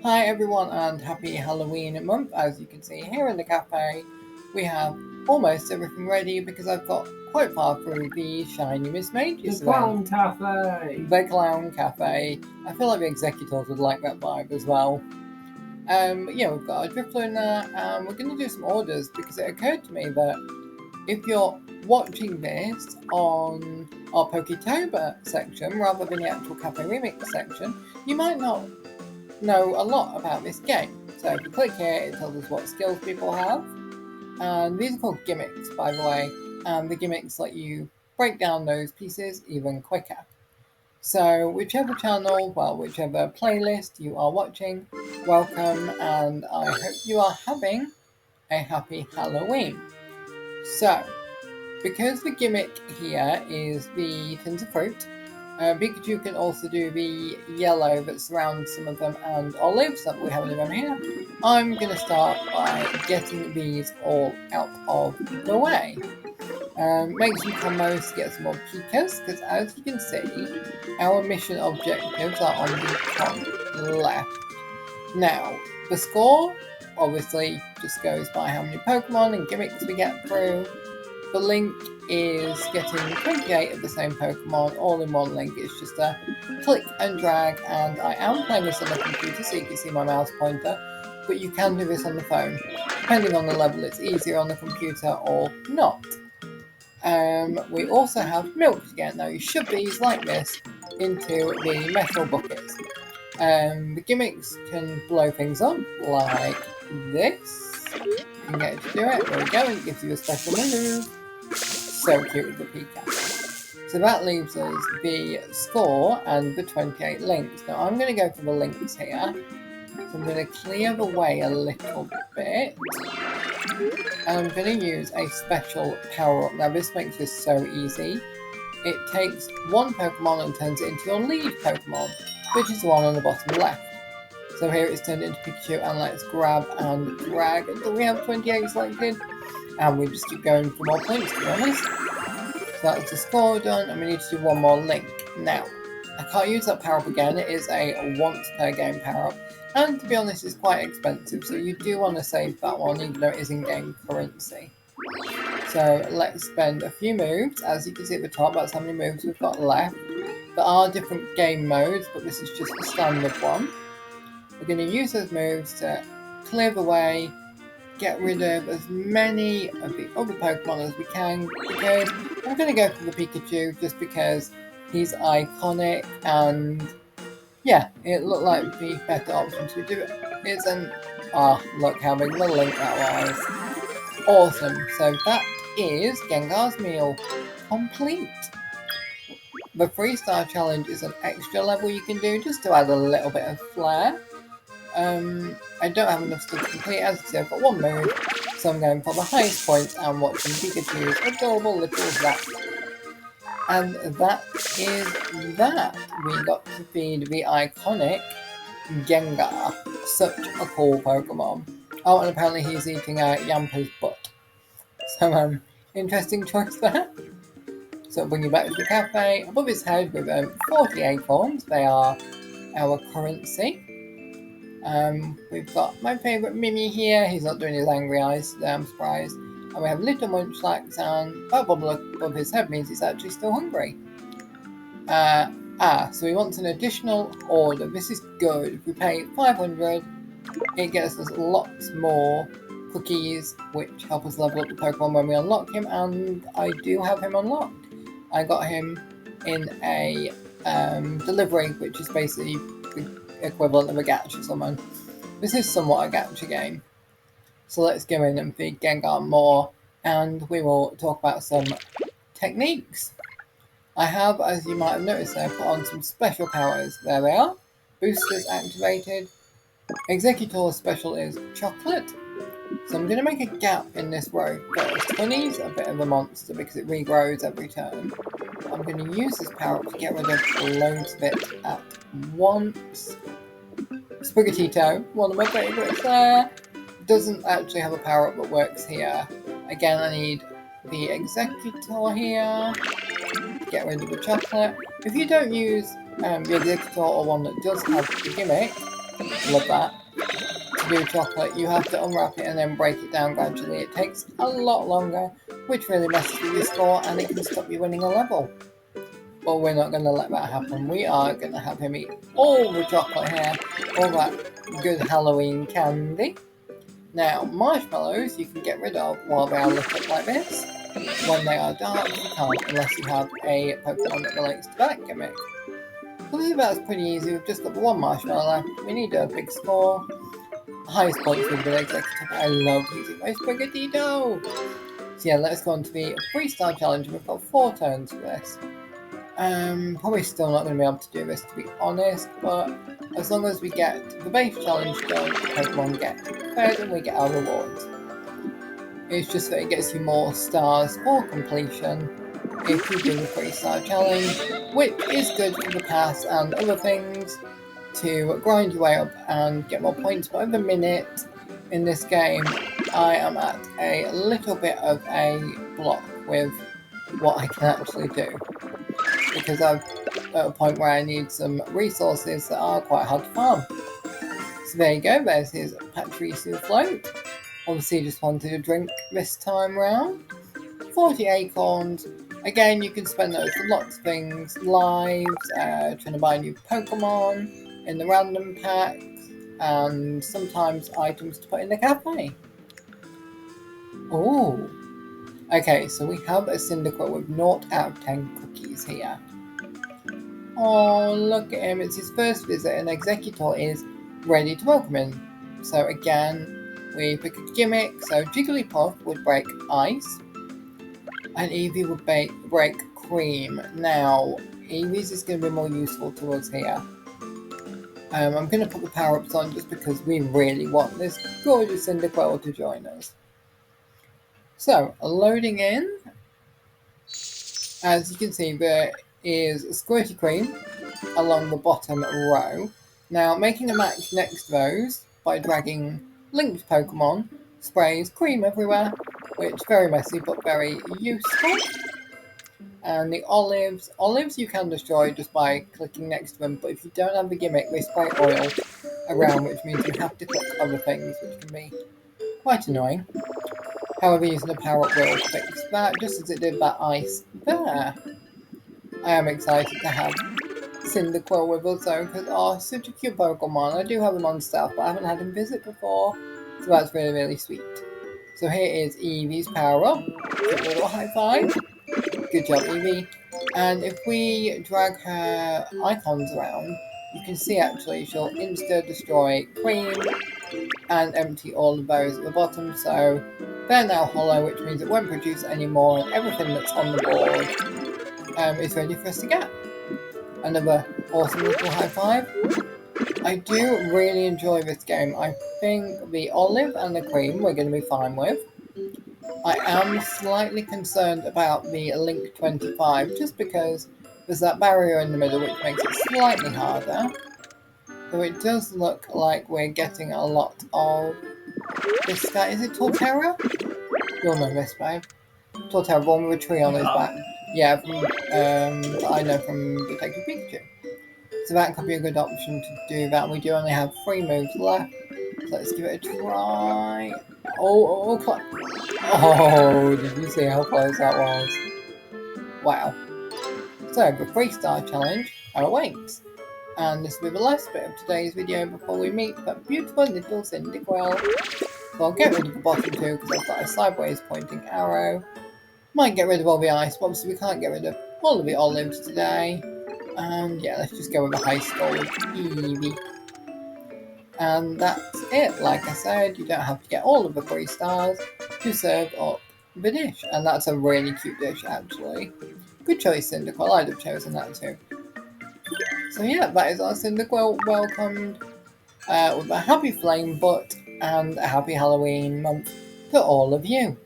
Hi everyone and happy Halloween month. As you can see here in the cafe, we have almost everything ready because I've got quite far through the shiny Miss Mages The Clown Cafe! The Clown Cafe. I feel like the executors would like that vibe as well. Yeah, we've got our Drifter in there and we're going to do some orders because it occurred to me that if you're watching this on our Poketober section rather than the actual Cafe Remix section, you might not know a lot about this game. So if you click here, it tells us what skills people have. And these are called gimmicks, by the way. And the gimmicks let you break down those pieces even quicker. So whichever channel, well, whichever playlist you are watching, welcome, and I hope you are having a happy Halloween. So, because the gimmick here is the tins of fruit, Pikachu can also do the yellow that surrounds some of them and olives that we have in them here. I'm going to start by getting these all out of the way. Make some combos to get some more Pikas, because as you can see, our mission objectives are on the top left. Now, the score obviously just goes by how many Pokemon and gimmicks we get through. The link is getting 28 of the same Pokemon all in one link. It's just a click and drag, and I am playing this on the computer so you can see my mouse pointer, but you can do this on the phone. Depending on the level, it's easier on the computer or not. We also have milk to get. Now you should these like this into the metal buckets. The gimmicks can blow things up like this. You can get it to do it. There we go, and it gives you a special move. So cute with the Pikachu. So that leaves us the score and the 28 links. Now I'm going to go for the links here. So I'm going to clear the way a little bit. And I'm going to use a special power-up. Now this makes this so easy. It takes one Pokemon and turns it into your lead Pokemon, which is the one on the bottom left. So here it's turned into Pikachu, and let's grab and drag until we have 28 selected. And we just keep going for more points, to be honest. So that's the score done, and we need to do one more link. Now, I can't use that power-up again. It is a once per game power-up. And to be honest, it's quite expensive, so you do want to save that one, even though it is in-game currency. So let's spend a few moves. As you can see at the top, that's how many moves we've got left. There are different game modes, but this is just the standard one. We're going to use those moves to clear the way, get rid of as many of the other Pokemon as we can, because I'm going to go for the Pikachu just because he's iconic, and yeah, it looked like the better option to do it. Isn't? Look how big the link that was. Awesome. So that is Gengar's meal complete. The 3-star challenge is an extra level you can do just to add a little bit of flair. I don't have enough stuff to complete, as you see I've got one move, so I'm going for the highest points and watching Pikachu's adorable little zap. And that is that. We got to feed the iconic Gengar. Such a cool Pokemon. Oh, and apparently he's eating Yampa's butt. So, interesting choice there. So I'll bring you back to the cafe. Above his head with 40 acorns. They are our currency. We've got my favourite Mimi here. He's not doing his angry eyes today, I'm surprised. And we have Little Munchlax, and that bubble above his head means he's actually still hungry. So he wants an additional order. This is good. If we pay 500, it gets us lots more cookies, which help us level up the Pokemon when we unlock him, and I do have him unlocked. I got him in a delivery, which is basically the equivalent of a gacha summon. This is somewhat a gacha game. So let's go in and feed Gengar more, and we will talk about some techniques. I have, as you might have noticed there, put on some special powers. There they are. Boosters activated. Exeggutor's special is chocolate. So I'm going to make a gap in this row first. Honey's a bit of a monster because it regrows every turn. I'm going to use this power up to get rid of loads of it at once. Sprigatito, one of my favourites there, doesn't actually have a power up that works here. Again, I need the Exeggutor here to get rid of the chocolate. If you don't use the Exeggutor or one that does have the gimmick, Love that. To do chocolate, you have to unwrap it and then break it down gradually. It takes a lot longer, which really messes with your score, and it can stop you winning a level. But we're not going to let that happen. We are going to have him eat all the chocolate here, all that good Halloween candy. Now, marshmallows you can get rid of while they are lit up like this. When they are dark, you can't unless you have a Pokemon that relates to that gimmick. I believe that's pretty easy. We've just got the one marshmallow left. We need a big score. Highest points with the executive. I love using my Sprigatito! So yeah, let's go on to the 3-star challenge. We've got 4 turns for this. Probably still not going to be able to do this, to be honest, but as long as we get the base challenge done, Pokemon get fed and we get our rewards. It's just that it gets you more stars for completion if you do the 3-star challenge, which is good for the pass and other things to grind your way up and get more points. But at the minute in this game, I am at a little bit of a block with what I can actually do, because I'm at a point where I need some resources that are quite hard to farm. So there you go, there's his Patricio float. Obviously just wanted a drink this time round. 40 acorns. Again, you can spend those for lots of things. Lives, trying to buy new Pokemon in the random packs, and sometimes items to put in the cafe. Oh. Okay, so we have a Cyndaquil with 0 out of 10 cookies here. Oh, look at him. It's his first visit and Exeggutor is ready to welcome him. So again, we pick a gimmick. So Jigglypuff would break ice and Eevee would break cream. Now, Eevee's is going to be more useful to us here. I'm going to put the power-ups on just because we really want this gorgeous Cyndaquil to join us. So, loading in. As you can see, there is Squirty Cream along the bottom row. Now, making a match next to those by dragging linked Pokemon sprays cream everywhere, which is very messy but very useful. And the olives you can destroy just by clicking next to them, but if you don't have the gimmick, they spray oil around, which means you have to click other things, which can be quite annoying. However, using a power-up will fix that, just as it did that ice there. I am excited to have Cyndaquil with us though, because such a cute Pokemon. I do have him on staff, but I haven't had him visit before, so that's really, really sweet. So here is Eevee's power-up. Give a little high five. Good job, Eevee. And if we drag her icons around, you can see actually she'll insta-destroy cream and empty all the berries at the bottom, so they're now hollow, which means it won't produce any more, and everything that's on the board is ready for us to get. Another awesome little high five. I do really enjoy this game. I think the olive and the cream we're going to be fine with. I am slightly concerned about the Link 25, just because there's that barrier in the middle which makes it slightly harder. So it does look like we're getting a lot of this guy. Is it Torterra? You'll know this, babe. Torterra, born with a tree on his back. Yeah, I know from Detective Pikachu. So that could be a good option to do that. We do only have 3 moves left. So let's give it a try. Oh, did you see how close that was? Wow. So, the 3-star challenge awaits. And this will be the last bit of today's video before we meet that beautiful little Cyndaquil. So I'll get rid of the bottom 2 because I've got a sideways pointing arrow. Might get rid of all the ice, but obviously we can't get rid of all of the olives today. And yeah, let's just go with a high score with Eevee. And that's it. Like I said, you don't have to get all of the 3 stars to serve up the dish. And that's a really cute dish, actually. Good choice, Cyndaquil. I'd have chosen that too. So yeah, that is our Cyndaquil welcomed with a happy flame butt and a happy Halloween month to all of you.